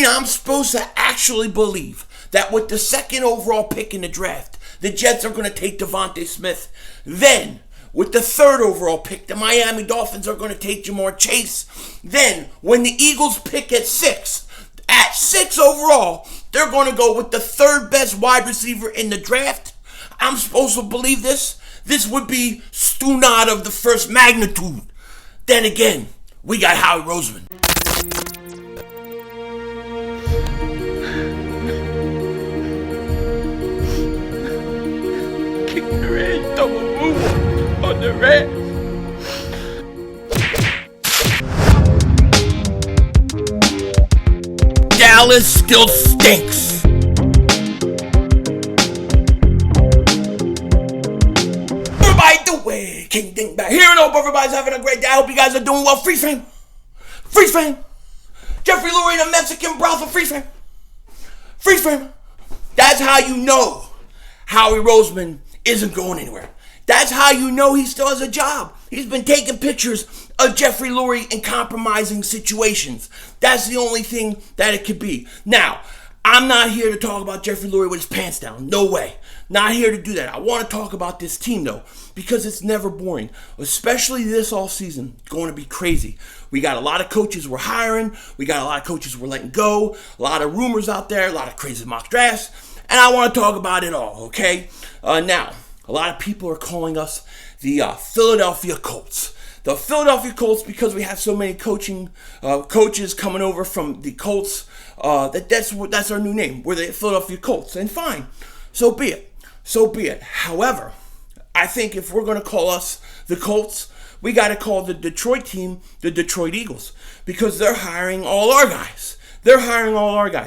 mean I'm supposed to actually believe that with the second overall pick in the draft, the Jets are going to take Devontae Smith? Then, with the third overall pick, the Miami Dolphins are going to take Jamar Chase. Then, when the Eagles pick at 6 overall, they're going to go with the third best wide receiver in the draft? I'm supposed to believe this? This would be stunad of the first magnitude. Then again, we got Howie Roseman. Kick the red, double move on the red. Dallas still stinks. Everybody the way, King Dingbat here, and hope everybody's having a great day. I hope you guys are doing well. Freeze frame. Freeze frame. Jeffrey Lurie in a Mexican brothel. Freeze frame. Freeze frame. That's how you know Howie Roseman isn't going anywhere. That's how you know he still has a job. He's been taking pictures of Jeffrey Lurie in compromising situations. That's the only thing that it could be. Now, I'm not here to talk about Jeffrey Lurie with his pants down. No way. Not here to do that. I want to talk about this team, though, because it's never boring. Especially this offseason. It's going to be crazy. We got a lot of coaches we're hiring. We got a lot of coaches we're letting go. A lot of rumors out there. A lot of crazy mock drafts. And I want to talk about it all, okay? Now, a lot of people are calling us the Philadelphia Colts. The Philadelphia Colts, because we have so many coaches coming over from the Colts, that's our new name. We're the Philadelphia Colts, and fine, so be it. So be it. However, I think if we're going to call us the Colts, we got to call the Detroit team the Detroit Eagles, because they're hiring all our guys.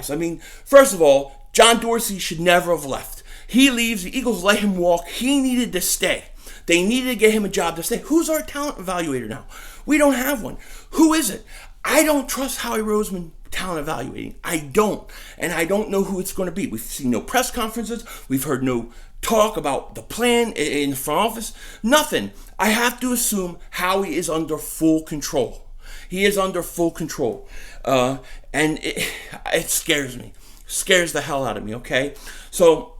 I mean, first of all, John Dorsey should never have left. He leaves, the Eagles let him walk. He needed to stay. They needed to get him a job to stay. Who's our talent evaluator now? We don't have one. Who is it? I don't trust Howie Roseman talent evaluating. I don't. And I don't know who it's going to be. We've seen no press conferences. We've heard no talk about the plan in the front office. Nothing. I have to assume Howie is under full control. He is under full control. And it scares me. Scares the hell out of me, okay? So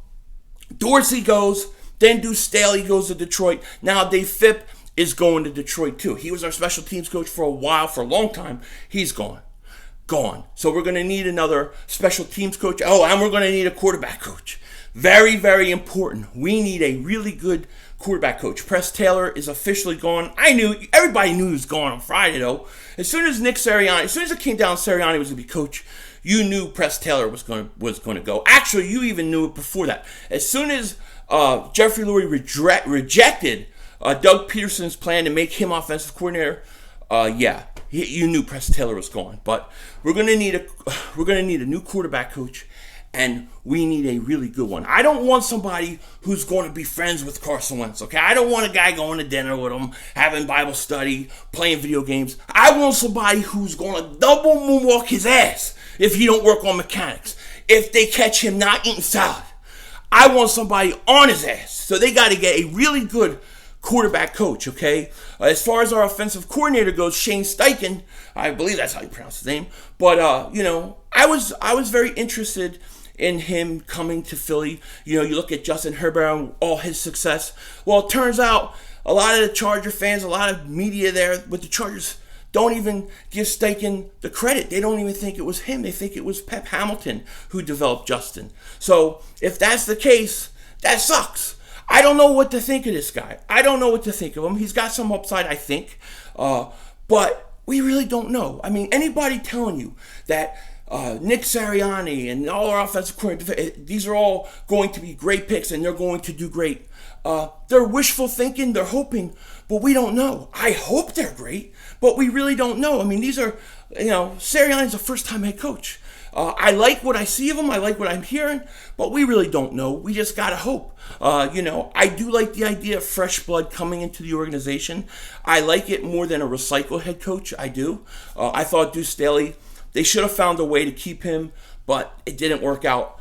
Dorsey goes, then Deuce Staley goes to Detroit. Now Dave Phipp is going to Detroit too. He was our special teams coach for a while, for a long time. He's gone. So we're going to need another special teams coach. Oh, and we're going to need a quarterback coach. Very, very important. We need a really good quarterback coach. Press Taylor is officially gone. Everybody knew he was gone on Friday though. As soon as it came down Sirianni was going to be coach, you knew Press Taylor was going to go. Actually, you even knew it before that. As soon as Jeffrey Lurie rejected Doug Peterson's plan to make him offensive coordinator, you knew Press Taylor was gone. But we're gonna need a new quarterback coach, and we need a really good one. I don't want somebody who's going to be friends with Carson Wentz. Okay, I don't want a guy going to dinner with him, having Bible study, playing video games. I want somebody who's going to double moonwalk his ass if he don't work on mechanics. If they catch him not eating salad. I want somebody on his ass. So they got to get a really good quarterback coach, okay? As far as our offensive coordinator goes, Shane Steichen, I believe that's how you pronounce his name. But, I was very interested in him coming to Philly. You look at Justin Herbert and all his success. Well, it turns out a lot of the Charger fans, a lot of media there with the Chargers don't even give Steichen the credit. They don't even think it was him. They think it was Pep Hamilton who developed Justin. So if that's the case, that sucks. I don't know what to think of this guy. I don't know what to think of him. He's got some upside, I think. But we really don't know. I mean, anybody telling you that Nick Sirianni and all our offensive coordinators, these are all going to be great picks and they're going to do great. They're wishful thinking, they're hoping, but we don't know. I hope they're great, but we really don't know. I mean, these are, Sirianni's a first-time head coach. I like what I see of him, I like what I'm hearing, but we really don't know. We just gotta hope. I do like the idea of fresh blood coming into the organization. I like it more than a recycle head coach, I do. I thought Deuce Staley, they should have found a way to keep him, but it didn't work out.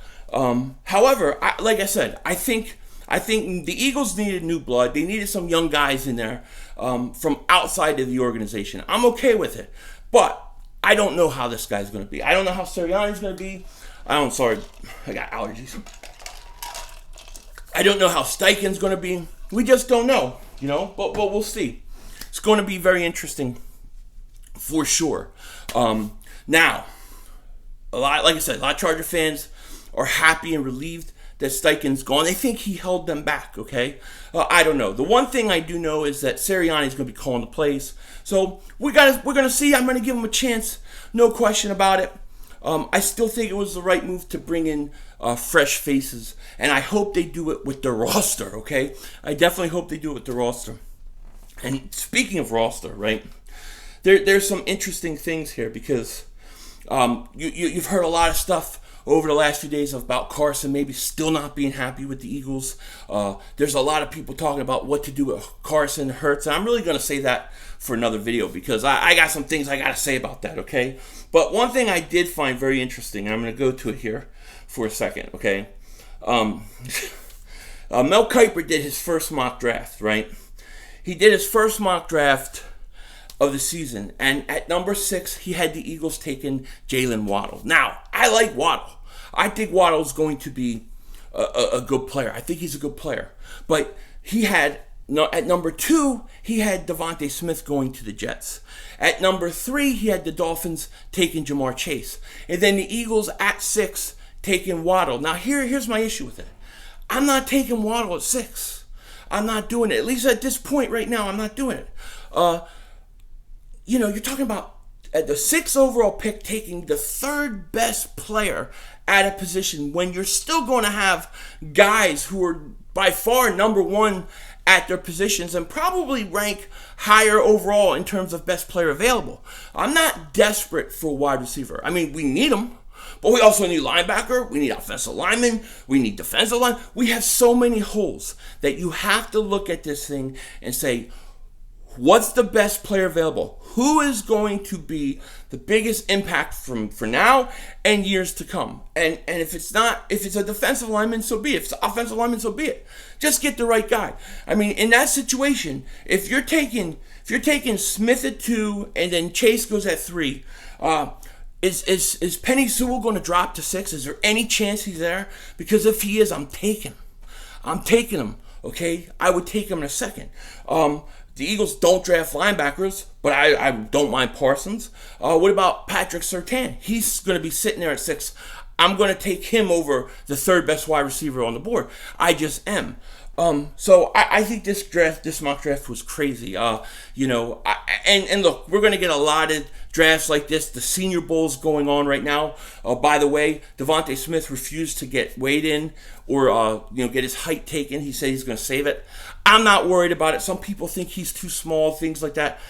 However, like I said, I think the Eagles needed new blood. They needed some young guys in there from outside of the organization. I'm okay with it. But I don't know how this guy's going to be. I don't know how Sirianni's going to be. I got allergies. I don't know how Steichen's going to be. We just don't know, but we'll see. It's going to be very interesting for sure. Now, like I said, a lot of Charger fans are happy and relieved that Steichen's gone. They think he held them back, okay? I don't know. The one thing I do know is that Sirianni's going to be calling the plays. So we're gonna see. I'm going to give him a chance. No question about it. I still think it was the right move to bring in fresh faces. And I hope they do it with the roster, okay? I definitely hope they do it with the roster. And speaking of roster, right? There's some interesting things here because you've heard a lot of stuff over the last few days about Carson maybe still not being happy with the Eagles. There's a lot of people talking about what to do with Carson, Hurts. And I'm really going to say that for another video because I got some things I got to say about that, okay? But one thing I did find very interesting, and I'm going to go to it here for a second, okay? Mel Kiper did his first mock draft, right? He did his first mock draft of the season, and at number 6, he had the Eagles taking Jaylen Waddle. Now, I like Waddle. I think Waddle's going to be a good player. I think he's a good player. But he had, at number 2, he had Devontae Smith going to the Jets. At number 3, he had the Dolphins taking Jamar Chase. And then the Eagles at 6 taking Waddle. Now, here's my issue with it. I'm not taking Waddle at 6. I'm not doing it. At least at this point right now, I'm not doing it. You're talking about at the 6th overall pick taking the 3rd best player at a position when you're still going to have guys who are by far number 1 at their positions and probably rank higher overall in terms of best player available. I'm not desperate for a wide receiver. I mean, we need them, but we also need linebacker, we need offensive linemen, we need defensive line. We have so many holes that you have to look at this thing and say, what's the best player available? Who is going to be the biggest impact for now and years to come? And if it's a defensive lineman, so be it. If it's an offensive lineman, so be it. Just get the right guy. I mean, in that situation, if you're taking Smith at 2 and then Chase goes at 3, is Penny Sewell going to drop to 6? Is there any chance he's there? Because if he is, I'm taking him. Okay, I would take him in a second. The Eagles don't draft linebackers, but I don't mind Parsons. What about Patrick Surtain? He's going to be sitting there at 6. I'm going to take him over the 3rd best wide receiver on the board. I just am. So I think this mock draft was crazy. And look, we're going to get a lot of drafts like this. The Senior Bowl's going on right now. By the way, Devontae Smith refused to get weighed in or get his height taken. He said he's going to save it. I'm not worried about it. Some people think he's too small, things like that.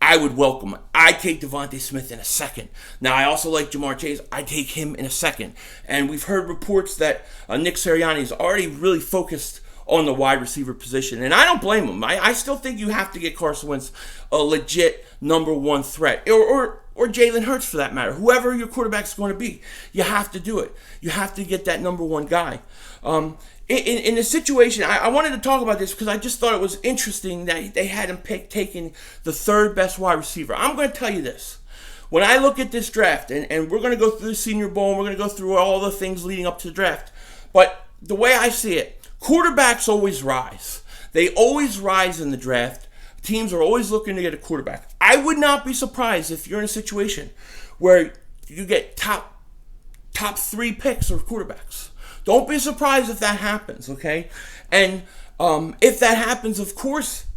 I would welcome it. I'd take Devontae Smith in a second. Now, I also like Jamar Chase. I'd take him in a second. And we've heard reports that Nick Sirianni is already really focused on the wide receiver position. And I don't blame him. I still think you have to get Carson Wentz a legit number 1 threat. Or Jalen Hurts, for that matter. Whoever your quarterback's going to be. You have to do it. You have to get that number 1 guy. In the situation, I wanted to talk about this because I just thought it was interesting that they had him taking the 3rd best wide receiver. I'm going to tell you this. When I look at this draft, and we're going to go through the Senior Bowl, and we're going to go through all the things leading up to the draft, but the way I see it, quarterbacks always rise. They always rise in the draft. Teams are always looking to get a quarterback. I would not be surprised if you're in a situation where you get top 3 picks of quarterbacks. Don't be surprised if that happens, okay? And if that happens, of course,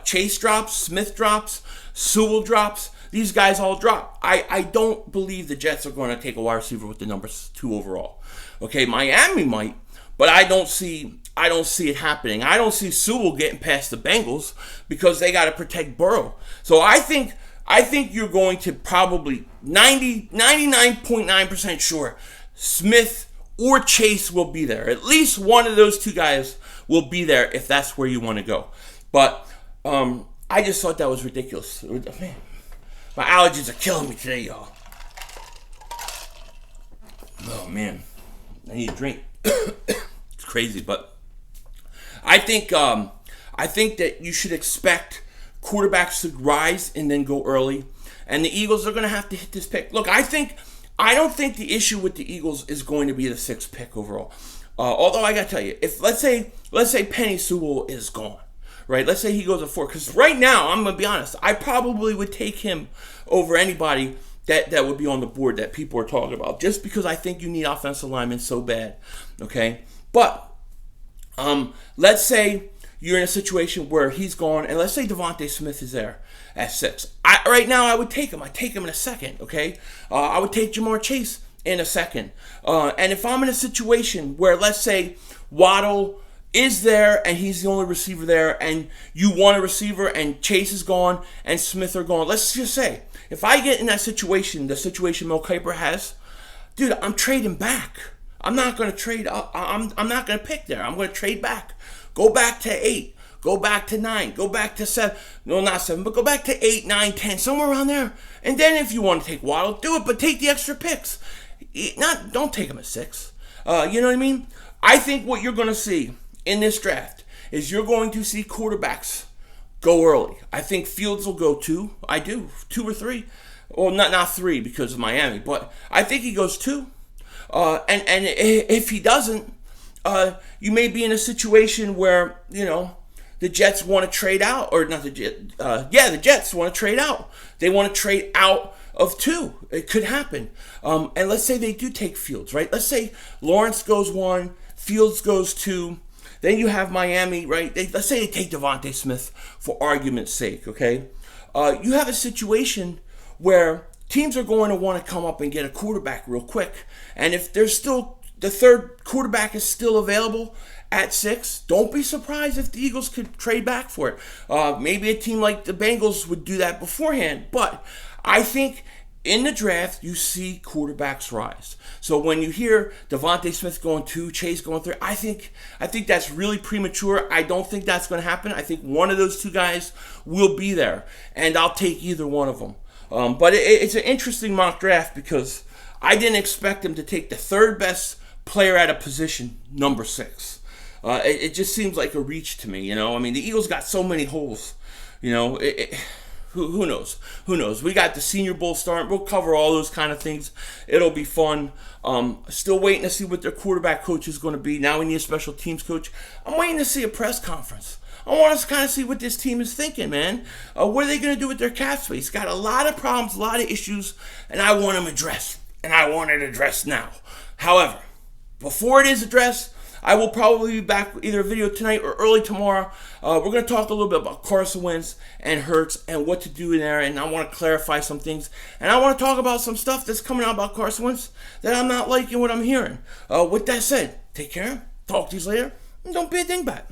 Chase drops, Smith drops, Sewell drops. These guys all drop. I don't believe the Jets are going to take a wide receiver with the number 2 overall. Okay, Miami might, but I don't see it happening. I don't see Sewell getting past the Bengals because they got to protect Burrow. So I think you're going to probably 99.9% sure Smith or Chase will be there. At least one of those 2 guys will be there if that's where you want to go. But I just thought that was ridiculous. Man, my allergies are killing me today, y'all. Oh, man. I need a drink. It's crazy, but I think that you should expect quarterbacks to rise and then go early. And the Eagles are going to have to hit this pick. Look, I don't think the issue with the Eagles is going to be the 6th pick overall. Although I got to tell you, if let's say Penei Sewell is gone, right? Let's say he goes at 4, because right now, I'm going to be honest, I probably would take him over anybody that would be on the board that people are talking about, just because I think you need offensive linemen so bad, okay? But let's say you're in a situation where he's gone, and let's say Devontae Smith is there at 6. Right now, I would take him. I'd take him in a second, okay? I would take Jamar Chase in a second. And if I'm in a situation where, let's say, Waddle is there and he's the only receiver there, and you want a receiver and Chase is gone and Smith are gone, let's just say, if I get in that situation, the situation Mel Kiper has, dude, I'm trading back. I'm not going to trade up. I'm not going to pick there. I'm going to trade back. Go back to 8. Go back to 9. Go back to 7. No, not 7, but go back to 8, 9, 10, somewhere around there. And then if you want to take Waddle, do it, but take the extra picks. Don't take him at 6. You know what I mean? I think what you're going to see in this draft is you're going to see quarterbacks go early. I think Fields will go 2. I do. 2 or 3. Well, not 3 because of Miami, but I think he goes 2. And if he doesn't, you may be in a situation where, the Jets want to trade out, or not the Jets. The Jets want to trade out. They want to trade out of 2. It could happen. And let's say they do take Fields, right? Let's say Lawrence goes 1, Fields goes 2. Then you have Miami, right? Let's say they take Devontae Smith for argument's sake, okay? You have a situation where teams are going to want to come up and get a quarterback real quick. And if there's still, the 3rd quarterback is still available at 6, don't be surprised if the Eagles could trade back for it. Maybe a team like the Bengals would do that beforehand. But I think in the draft, you see quarterbacks rise. So when you hear Devontae Smith going 2, Chase going 3, I think that's really premature. I don't think that's going to happen. I think one of those 2 guys will be there, and I'll take either one of them. But it's an interesting mock draft because I didn't expect him to take the 3rd best player at a position, number 6. It just seems like a reach to me, I mean, the Eagles got so many holes, Who knows? Who knows? We got the Senior Bowl starting. We'll cover all those kind of things. It'll be fun. Still waiting to see what their quarterback coach is going to be. Now we need a special teams coach. I'm waiting to see a press conference. I want to kind of see what this team is thinking, man. What are they going to do with their cap space? Got a lot of problems, a lot of issues, and I want them addressed. And I want it addressed now. However, before it is addressed, I will probably be back with either a video tonight or early tomorrow. We're going to talk a little bit about Carson Wentz and Hurts and what to do in there, and I want to clarify some things. And I want to talk about some stuff that's coming out about Carson Wentz that I'm not liking what I'm hearing. With that said, take care, talk to you later, and don't be a dingbat.